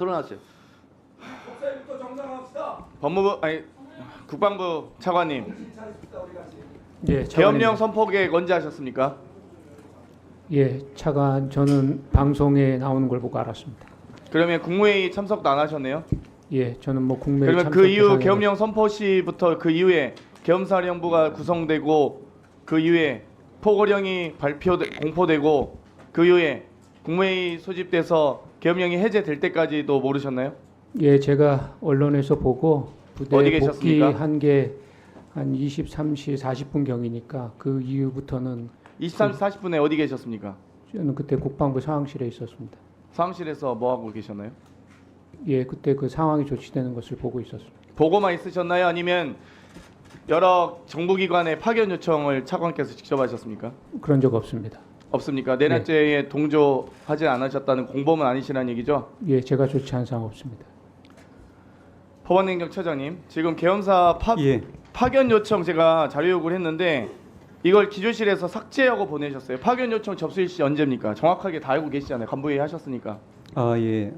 드러났어요. 법사위부터 정상합시다. 법무부 국방부 차관님, 예, 계엄령 선포 계획 언제 하셨습니까? 예, 차관 저는 방송에 나오는 걸 보고 알았습니다. 그러면 국무회의 참석도 안 하셨네요. 예, 저는 뭐 국내 그러면 그 이후 계엄령 선포 시부터 그 이후에 계엄사령부가 구성되고 그 이후에 포고령이 공포되고 그 이후에 국무회의 소집돼서 계엄령이 해제될 때까지도 모르셨나요? 예, 제가 언론에서 보고 부대 어디 계셨습니까? 복귀한 게 한 23시 40분 경이니까 그 이후부터는 23시 40분에 어디 계셨습니까? 저는 그때 국방부 상황실에 있었습니다. 사무실에서 뭐 하고 계셨나요? 예, 그때 그 상황이 조치되는 것을 보고 있었습니다. 보고만 있으셨나요? 아니면 여러 정부기관의 파견 요청을 차관께서 직접 하셨습니까? 그런 적 없습니다. 없습니까? 내란죄에 동조하지 않으셨다는 공범은 아니시라는 얘기죠? 예, 제가 조치한 사항 없습니다. 법원행정처장님, 지금 계엄사 예. 파견 요청 제가 자료 요구를 했는데 이걸 기조실에서 삭제하고 보내셨어요. 파견 요청 접수 일시 언제입니까? 정확하게 다 알고 계시잖아요. 간부회의 하셨으니까. 아 예.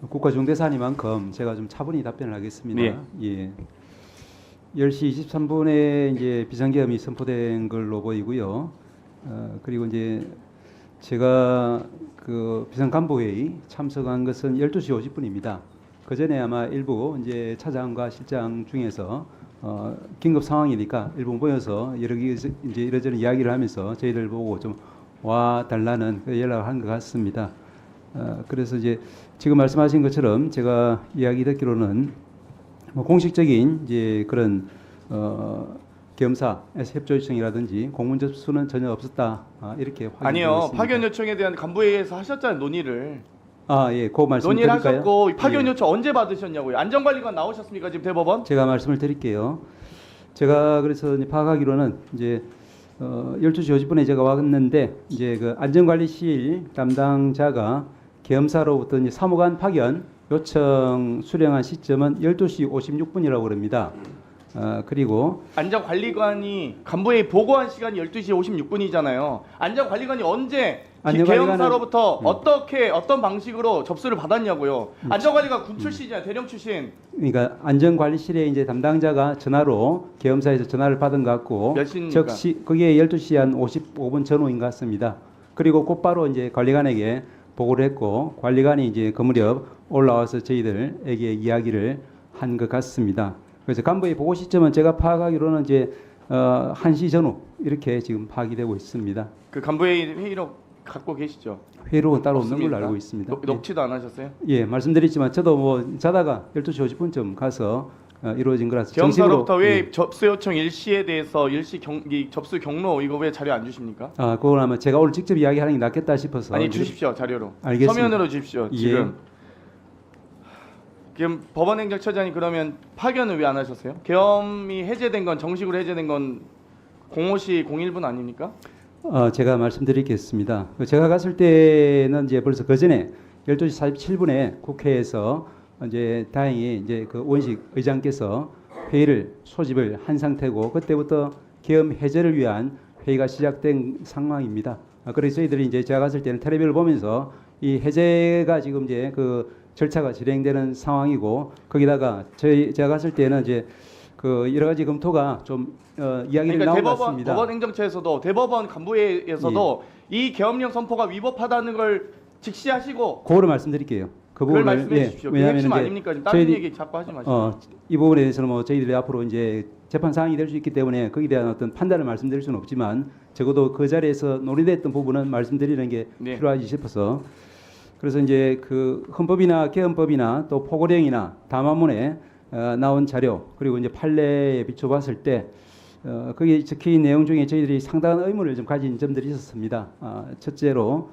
국가 중대사니만큼 제가 좀 차분히 답변을 하겠습니다. 예. 예. 10시 23분에 이제 비상계엄이 선포된 걸로 보이고요. 그리고 이제 제가 그 비상간부회의 참석한 것은 12시 50분입니다. 그 전에 아마 일부 이제 차장과 실장 중에서 긴급 상황이니까 일부 모여서 이제 이러저런 이야기를 하면서 저희들 보고 좀 와 달라는 연락을 한 것 같습니다. 그래서 이제 지금 말씀하신 것처럼 제가 이야기 듣기로는 뭐 공식적인 이제 그런 계엄사에서 협조 요청이라든지 공문 접수는 전혀 없었다 이렇게 확인되고 아니요. 있습니다. 파견 요청에 대한 간부회의에서 하셨잖아요. 논의를. 아 예, 그 말씀 논의를 드릴까요? 하셨고 파견 예. 요청 언제 받으셨냐고요? 안전관리관 나오셨습니까? 지금 대법원? 제가 말씀을 드릴게요. 제가 그래서 이제 파악하기로는 이제 12시 50분에 제가 왔는데 이제 그 안전관리실 담당자가 계엄사로부터 이제 사무관 파견 요청 수령한 시점은 12시 56분이라고 그럽니다. 그리고 안전관리관이 간부회의 보고한 시간이 12시 56분이잖아요. 안전관리관이 언제 안전관리관은- 계엄사로부터 어떤 방식으로 접수를 받았냐고요. 안전관리관 군 출신이잖아요. 대령 출신. 그러니까 안전관리실에 이제 담당자가 전화로 계엄사에서 전화를 받은 것 같고 몇 시입니까? 즉시 그게 12시 한 55분 전후인 것 같습니다. 그리고 곧바로 이제 관리관에게 보고를 했고 관리관이 이제 그 무렵 올라와서 저희들에게 이야기를 한 것 같습니다. 그래서 간부의 보고 시점은 제가 파악하기로는 이제 1시 전후 이렇게 지금 파악이 되고 있습니다. 그 간부회의 회의록 갖고 계시죠? 회의록은 따로 없는 없습니까? 걸로 알고 있습니다. 녹취도 안 하셨어요? 예, 말씀드렸지만 저도 뭐 자다가 12시 50분쯤 가서 이루어진 거라서 계엄사로부터 왜 예. 접수 요청 일시에 대해서 이 접수 경로 이거 왜 자료 안 주십니까? 그건 아마 제가 오늘 직접 이야기하는 게 낫겠다 싶어서 아니 주십시오 자료로. 알겠습니다. 서면으로 주십시오. 예. 지금 법원행정처장이 그러면 파견을 왜 안 하셨어요? 계엄이 해제된 건 정식으로 해제된 건 05시 01분 아닙니까? 제가 말씀드리겠습니다. 제가 갔을 때는 이제 벌써 그 전에 12시 47분에 국회에서 이제 다행히 이제 그 원식 의장께서 회의를 소집을 한 상태고 그때부터 계엄 해제를 위한 회의가 시작된 상황입니다. 그래서 저희들이 이제 제가 갔을 때는 텔레비를 보면서 이 해제가 지금 이제 그 절차가 진행되는 상황이고 거기다가 제가 갔을 때는 이제 그 여러 가지 검토가 좀 이야기를 그러니까 나온 것 같습니다. 법원 행정처에서도 대법원 간부회에서도 이 계엄령 선포가 위법하다는 걸 직시하시고 그거를 말씀드릴게요. 그 그걸 부분을 말씀해 주십시오. 그 왜냐하면 핵심 이제 아닙니까? 지금 다른 저희들이- 얘기 자꾸 하지 마시고. 이 부분에 대해서는 뭐 저희들이 앞으로 이제 재판 사항이 될 수 있기 때문에 거기에 대한 어떤 판단을 말씀드릴 수는 없지만 적어도 그 자리에서 논의됐던 부분은 말씀드리는 게 네. 필요하지 싶어서 그래서 이제 그 헌법이나 계엄법이나 또 포고령이나 담화문에 나온 자료 그리고 이제 판례에 비춰봤을 때 거기에 적힌 내용 중에 저희들이 상당한 의문을 좀 가진 점들이 있었습니다. 첫째로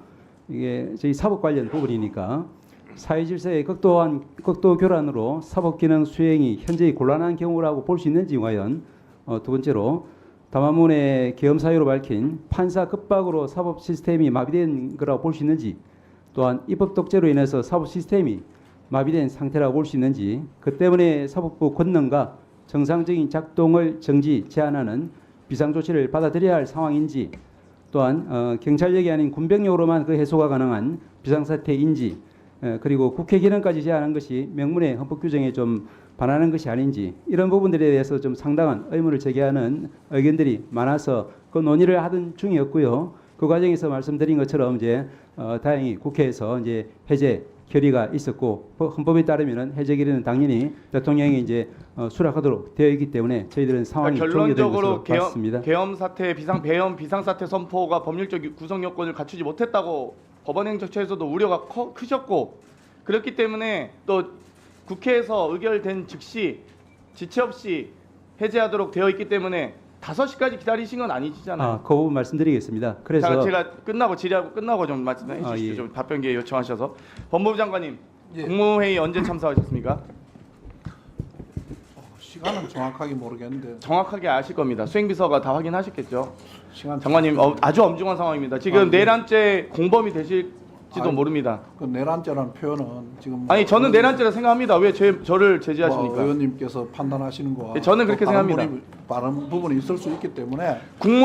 이게 저희 사법 관련 부분이니까 사회 질서의 극도 교란으로 사법 기능 수행이 현재 곤란한 경우라고 볼 수 있는지 과연 두 번째로 담화문에 계엄 사유로 밝힌 판사 급박으로 사법 시스템이 마비된 거라고 볼 수 있는지 또한 입법 독재로 인해서 사법 시스템이 마비된 상태라고 볼 수 있는지 그 때문에 사법부 권능과 정상적인 작동을 정지 제한하는 비상조치를 받아들여야 할 상황인지 또한 경찰력이 아닌 군병력으로만 그 해소가 가능한 비상사태인지 그리고 국회 기능까지 제한한 것이 명문의 헌법 규정에 좀 반하는 것이 아닌지 이런 부분들에 대해서 좀 상당한 의문을 제기하는 의견들이 많아서 그 논의를 하던 중이었고요. 그 과정에서 말씀드린 것처럼 이제 다행히 국회에서 이제 해제 결의가 있었고 헌법에 따르면은 해제 결의는 당연히 대통령이 이제 수락하도록 되어 있기 때문에 저희들은 상황이 그러니까 종료된 결론적으로 것으로 봤습니다. 계엄 사태 배엄 비상사태 선포가 법률적 구성 요건을 갖추지 못했다고 법원행정처에서도 우려가 크셨고 그렇기 때문에 또 국회에서 의결된 즉시 지체 없이 해제하도록 되어 있기 때문에 5시까지 기다리신 건 아니시잖아요. 그 부분 말씀드리겠습니다. 그래서 제가 끝나고 질의하고 끝나고 좀 말씀해 주십시오. 예. 좀 답변 기회 요청하셔서. 법무부 장관님 예. 국무회의 언제 참석하셨습니까? 시간은 정확하게 모르겠는데 정확하게 아실 겁니다. 수행비서가 다 확인하셨겠죠. 시간 장관님 아주 엄중한 상황입니다. 지금 내란죄 공범이 되실지도 아니, 모릅니다. 그 내란죄라는 표현은 지금 아니 저는 내란죄라 생각합니다. 왜 저를 제지하십니까? 의원님께서 판단하시는 거와 예, 저는 그렇게 또 다른 생각합니다. 다른 부분이 있을 수 있기 때문에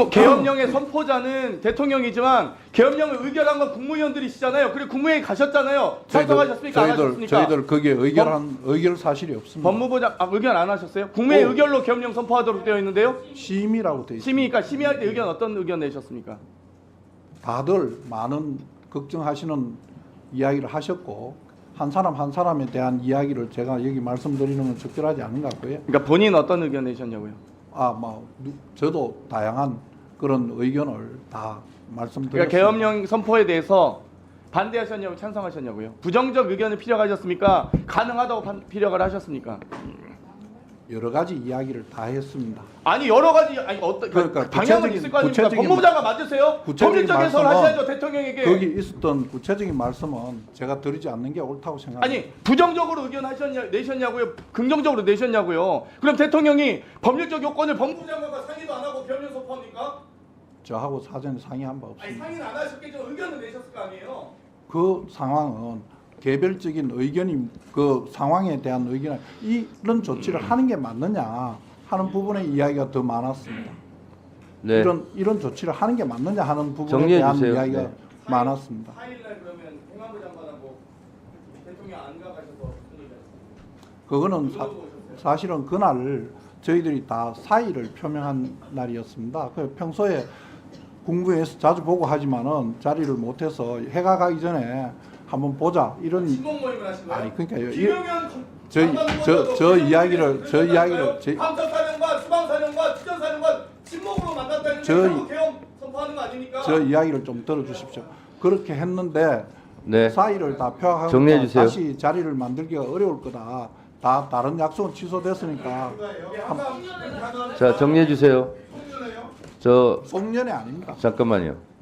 계엄령의 선포자는 대통령이지만 계엄령을 의결한 건 국무위원들이시잖아요. 그리고 국무회의 가셨잖아요. 참석하셨습니까? 안 하셨습니까? 저희들 거기에 의결 사실이 없습니다. 법무부장 의견 안 하셨어요? 국무회의 의결로 계엄령 선포하도록 되어 있는데요. 심의라고 돼 있습니다. 심의니까 심의할 때 의견 어떤 의견 내셨습니까? 다들 많은 걱정하시는 이야기를 하셨고 한 사람 한 사람에 대한 이야기를 제가 여기 말씀드리는 건 적절하지 않은 것 같고요. 그러니까 본인 어떤 의견 내셨냐고요? 저도 다양한 그런 의견을 다 말씀드렸습니다. 그러니까 계엄령 선포에 대해서 반대하셨냐고 찬성하셨냐고요? 부정적 의견을 피력하셨습니까? 가능하다고 피력을 하셨습니까? 여러 가지 이야기를 다 했습니다. 아니 여러 가지 어떤 그러니까 방향은 있을 거 아닙니까? 법무부 장관 맞으세요? 구체적인 법률적 해석을 말씀은 하셔야죠 대통령에게. 거기 있었던 구체적인 말씀은 제가 드리지 않는 게 옳다고 생각합니다. 아니 부정적으로 의견 내셨냐고요? 긍정적으로 내셨냐고요? 그럼 대통령이 법률적 요건을 법무부 장관과 상의도 안 하고 계엄령 선포합니까? 저하고 사전에 상의한 바 아니 없습니다. 상의는 안 하셨겠죠. 의견을 내셨을 거 아니에요? 그 상황은 개별적인 의견이 그 상황에 대한 의견 이런 조치를 하는 게 맞느냐 하는 부분의 이야기가 더 많았습니다. 네. 이런 조치를 하는 게 맞느냐 하는 부분에 정리해 대한 주세요. 이야기가 네. 많았습니다. 4일날 그러면 행안부 장관하고 대통령 안 가가셔서 무슨 얘기하셨어요? 그거는 사실은 그날 저희들이 다 사의를 표명한 날이었습니다. 그 평소에 국무회에서 자주 보고 하지만은 자리를 못해서 해가 가기 전에 한번 보자 이런 친목 모임을 하신 거예요? 아니 그러니까요. 김용현 저 이야기를 감찰사령관, 수방사령관, 특전사령관 친목으로 만났다는 저희- 게 계엄 선포하는 거 아닙니까? 저 이야기를 좀 들어주십시오. 그렇게 했는데 네. 사의를 다 표하고 정리해 주세요. 다시 자리를 만들기가 어려울 거다. 다 다른 약속은 취소됐으니까 자, 정리해 주세요. 저 송년회 아닙니다. 잠깐만요.